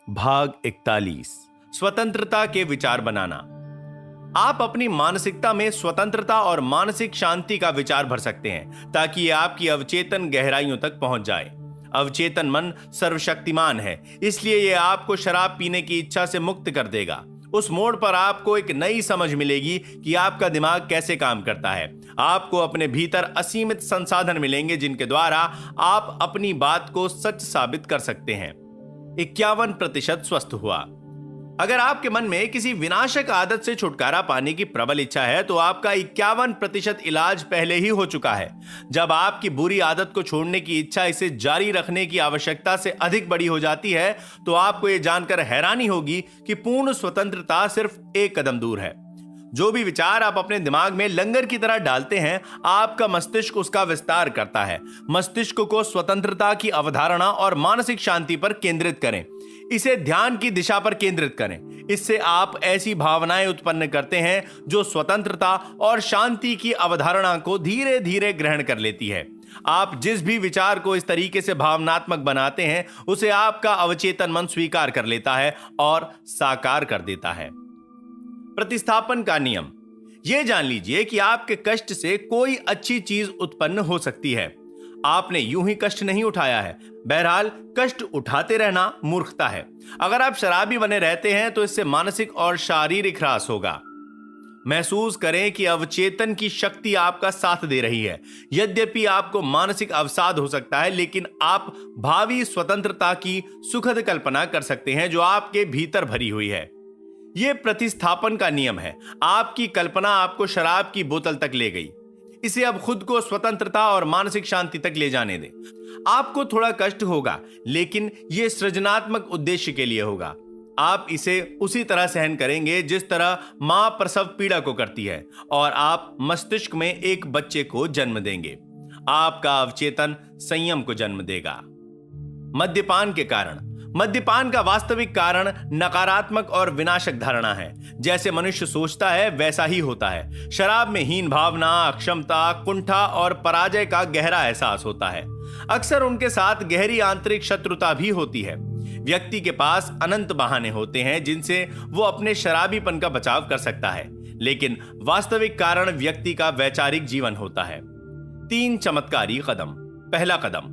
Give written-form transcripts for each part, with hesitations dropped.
भाग 41 स्वतंत्रता के विचार बनाना। आप अपनी मानसिकता में स्वतंत्रता और मानसिक शांति का विचार भर सकते हैं ताकि ये आपकी अवचेतन गहराइयों तक पहुंच जाए। अवचेतन मन सर्वशक्तिमान है, इसलिए ये आपको शराब पीने की इच्छा से मुक्त कर देगा। उस मोड़ पर आपको एक नई समझ मिलेगी कि आपका दिमाग कैसे काम करता है। आपको अपने भीतर असीमित संसाधन मिलेंगे जिनके द्वारा आप अपनी बात को सच साबित कर सकते हैं। 51% स्वस्थ हुआ। अगर आपके मन में किसी विनाशक आदत से छुटकारा पाने की प्रबल इच्छा है तो आपका 51% इलाज पहले ही हो चुका है। जब आपकी बुरी आदत को छोड़ने की इच्छा इसे जारी रखने की आवश्यकता से अधिक बड़ी हो जाती है तो आपको यह जानकर हैरानी होगी कि पूर्ण स्वतंत्रता सिर्फ एक कदम दूर है। जो भी विचार आप अपने दिमाग में लंगर की तरह डालते हैं, आपका मस्तिष्क उसका विस्तार करता है। मस्तिष्क को स्वतंत्रता की अवधारणा और मानसिक शांति पर केंद्रित करें। इसे ध्यान की दिशा पर केंद्रित करें। इससे आप ऐसी भावनाएं उत्पन्न करते हैं जो स्वतंत्रता और शांति की अवधारणा को धीरे धीरे ग्रहण कर लेती है। आप जिस भी विचार को इस तरीके से भावनात्मक बनाते हैं उसे आपका अवचेतन मन स्वीकार कर लेता है और साकार कर देता है। प्रतिस्थापन का नियम। यह जान लीजिए कि आपके कष्ट से कोई अच्छी चीज उत्पन्न हो सकती है। आपने यूं ही कष्ट नहीं उठाया है। बहरहाल कष्ट उठाते रहना मूर्खता है। अगर आप शराबी बने रहते हैं तो इससे मानसिक और शारीरिक ह्रास होगा। महसूस करें कि अवचेतन की शक्ति आपका साथ दे रही है। यद्यपि आपको मानसिक अवसाद हो सकता है, लेकिन आप भावी स्वतंत्रता की सुखद कल्पना कर सकते हैं जो आपके भीतर भरी हुई है। यह प्रतिस्थापन का नियम है। आपकी कल्पना आपको शराब की बोतल तक ले गई। इसे अब खुद को स्वतंत्रता और मानसिक शांति तक ले जाने दें। आपको थोड़ा कष्ट होगा, लेकिन यह सृजनात्मक उद्देश्य के लिए होगा। आप इसे उसी तरह सहन करेंगे जिस तरह मां प्रसव पीड़ा को करती है, और आप मस्तिष्क में एक बच्चे को जन्म देंगे। आपका अवचेतन संयम को जन्म देगा। मद्यपान के कारण। मद्यपान का वास्तविक कारण नकारात्मक और विनाशक धारणा है। जैसे मनुष्य सोचता है वैसा ही होता है। शराब में हीन भावना, अक्षमता, कुंठा और पराजय का गहरा एहसास होता है। अक्सर उनके साथ गहरी आंतरिक शत्रुता भी होती है। व्यक्ति के पास अनंत बहाने होते हैं जिनसे वो अपने शराबीपन का बचाव कर सकता है, लेकिन वास्तविक कारण व्यक्ति का वैचारिक जीवन होता है। 3 चमत्कारी कदम। पहला कदम,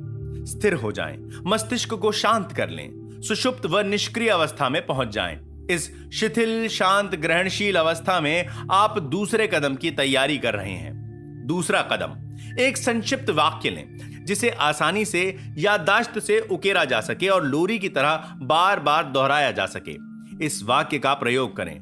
स्थिर हो जाएं। मस्तिष्क को शांत कर लें। सुषुप्त व निष्क्रिय अवस्था में पहुंच जाएं। इस शिथिल, शांत, ग्रहणशील अवस्था में आप दूसरे कदम की तैयारी कर रहे हैं। दूसरा कदम, एक संक्षिप्त वाक्य लें जिसे आसानी से याददाश्त से उकेरा जा सके और लोरी की तरह बार बार दोहराया जा सके। इस वाक्य का प्रयोग करें।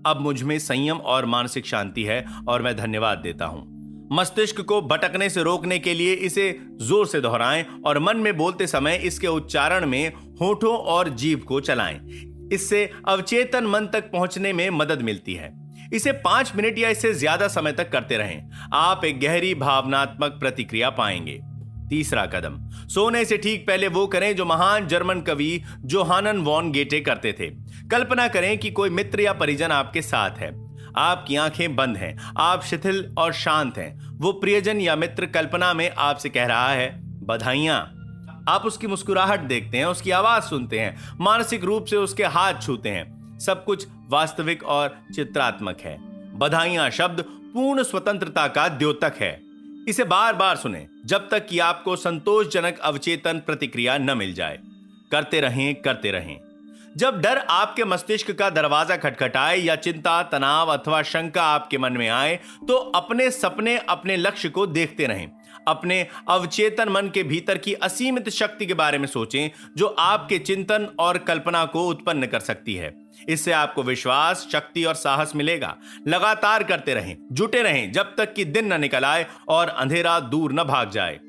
अब मुझ में संयम और मानसिक शांति है और मैं धन्यवाद देता हूं। मस्तिष्क को भटकने से रोकने के लिए इसे जोर से दोहराएं और मन में बोलते समय इसके उच्चारण में होठों और जीभ को चलाएं। इससे अवचेतन मन तक पहुंचने में मदद मिलती है। इसे 5 मिनट या इससे ज्यादा समय तक करते रहें। आप एक गहरी भावनात्मक प्रतिक्रिया पाएंगे। तीसरा कदम, सोने से ठीक पहले वो करें जो महान जर्मन कवि जोहानन वॉन गेटे करते थे। कल्पना करें कि कोई मित्र या परिजन आपके साथ है। आपकी आंखें बंद हैं, आप शिथिल और शांत हैं। वो प्रियजन या मित्र कल्पना में आपसे कह रहा है, बधाइयां। आप उसकी मुस्कुराहट देखते हैं, उसकी आवाज सुनते हैं, मानसिक रूप से उसके हाथ छूते हैं। सब कुछ वास्तविक और चित्रात्मक है। बधाइयां शब्द पूर्ण स्वतंत्रता का द्योतक है। इसे बार बार सुने जब तक कि आपको संतोषजनक अवचेतन प्रतिक्रिया न मिल जाए। करते रहें, करते रहें। जब डर आपके मस्तिष्क का दरवाजा खटखटाए या चिंता, तनाव अथवा शंका आपके मन में आए तो अपने सपने, अपने लक्ष्य को देखते रहें। अपने अवचेतन मन के भीतर की असीमित शक्ति के बारे में सोचें जो आपके चिंतन और कल्पना को उत्पन्न कर सकती है। इससे आपको विश्वास, शक्ति और साहस मिलेगा। लगातार करते रहें, जुटे रहें जब तक कि दिन न निकल आए और अंधेरा दूर न भाग जाए।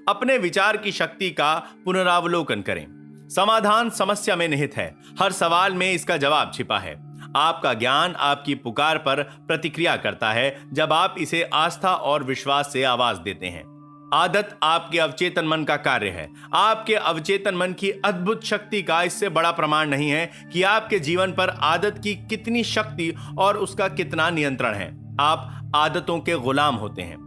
अपने विचार की शक्ति का पुनरावलोकन करें। समाधान समस्या में निहित है। हर सवाल में इसका जवाब छिपा है। आपका ज्ञान आपकी पुकार पर प्रतिक्रिया करता है जब आप इसे आस्था और विश्वास से आवाज देते हैं। आदत आपके अवचेतन मन का कार्य है। आपके अवचेतन मन की अद्भुत शक्ति का इससे बड़ा प्रमाण नहीं है कि आपके जीवन पर आदत की कितनी शक्ति और उसका कितना नियंत्रण है। आप आदतों के गुलाम होते हैं।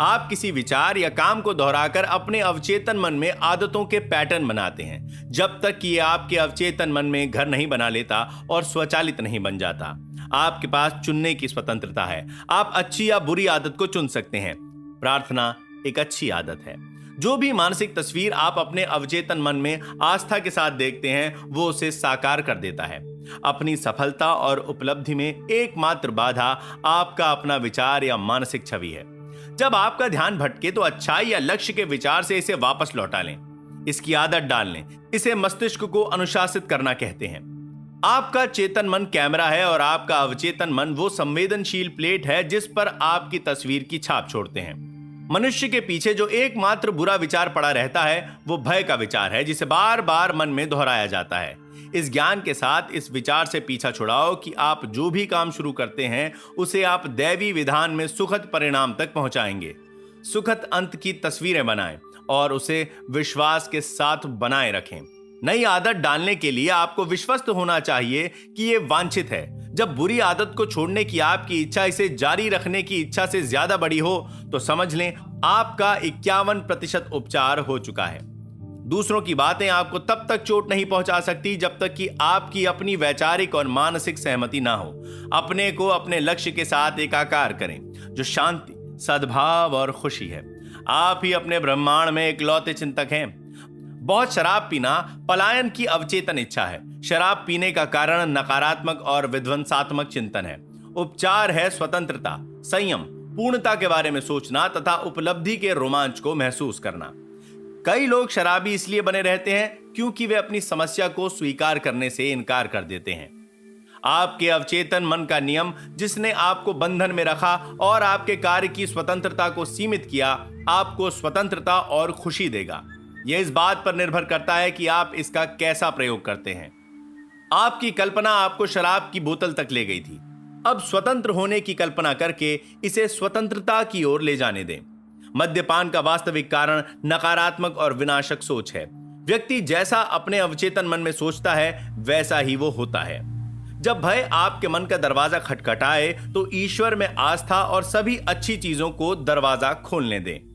आप किसी विचार या काम को दोहराकर अपने अवचेतन मन में आदतों के पैटर्न बनाते हैं, जब तक कि ये आपके अवचेतन मन में घर नहीं बना लेता और स्वचालित नहीं बन जाता। आपके पास चुनने की स्वतंत्रता है। आप अच्छी या बुरी आदत को चुन सकते हैं। प्रार्थना एक अच्छी आदत है। जो भी मानसिक तस्वीर आप अपने अवचेतन मन में आस्था के साथ देखते हैं, वो उसे साकार कर देता है। अपनी सफलता और उपलब्धि में एकमात्र बाधा आपका अपना विचार या मानसिक छवि है। जब आपका ध्यान भटके तो अच्छाई या लक्ष्य के विचार से इसे वापस लौटा लें। इसकी आदत डाल लें। इसे मस्तिष्क को अनुशासित करना कहते हैं। आपका चेतन मन कैमरा है और आपका अवचेतन मन वो संवेदनशील प्लेट है जिस पर आपकी तस्वीर की छाप छोड़ते हैं। मनुष्य के पीछे जो एकमात्र बुरा विचार पड़ा रहता है वो भय का विचार है, जिसे बार बार मन में दोहराया जाता है। इस ज्ञान के साथ इस विचार से पीछा छुड़ाओ कि आप जो भी काम शुरू करते हैं उसे आप दैवी विधान में सुखद परिणाम तक पहुंचाएंगे। सुखद अंत की तस्वीरें बनाएं और उसे विश्वास के साथ बनाए रखें। नई आदत डालने के लिए आपको विश्वस्त होना चाहिए कि यह वांछित है। जब बुरी आदत को छोड़ने की आपकी इच्छा इसे जारी रखने की इच्छा से ज्यादा बड़ी हो तो समझ लें आपका 51% उपचार हो चुका है। दूसरों की बातें आपको तब तक चोट नहीं पहुंचा सकती जब तक कि आपकी अपनी वैचारिक और मानसिक सहमति ना हो। अपने को अपने लक्ष्य के साथ एकाकार करें, जो शांति, सद्भाव और खुशी है। आप ही अपने ब्रह्मांड में इकलौते चिंतक हैं। बहुत शराब पीना पलायन की अवचेतन इच्छा है। शराब पीने का कारण नकारात्मक और विध्वंसात्मक चिंतन है। उपचार है स्वतंत्रता, संयम, पूर्णता के बारे में सोचना तथा उपलब्धि के रोमांच को महसूस करना। कई लोग शराबी इसलिए बने रहते हैं क्योंकि वे अपनी समस्या को स्वीकार करने से इनकार कर देते हैं। आपके अवचेतन मन का नियम, जिसने आपको बंधन में रखा और आपके कार्य की स्वतंत्रता को सीमित किया, आपको स्वतंत्रता और खुशी देगा। यह इस बात पर निर्भर करता है कि आप इसका कैसा प्रयोग करते हैं। आपकी कल्पना आपको शराब की बोतल तक ले गई थी। अब स्वतंत्र होने की कल्पना करके इसे स्वतंत्रता की ओर ले जाने दें। मद्यपान का वास्तविक कारण नकारात्मक और विनाशक सोच है। व्यक्ति जैसा अपने अवचेतन मन में सोचता है वैसा ही वो होता है। जब भय आपके मन का दरवाजा खटखटाए तो ईश्वर में आस्था और सभी अच्छी चीजों को दरवाजा खोलने दें।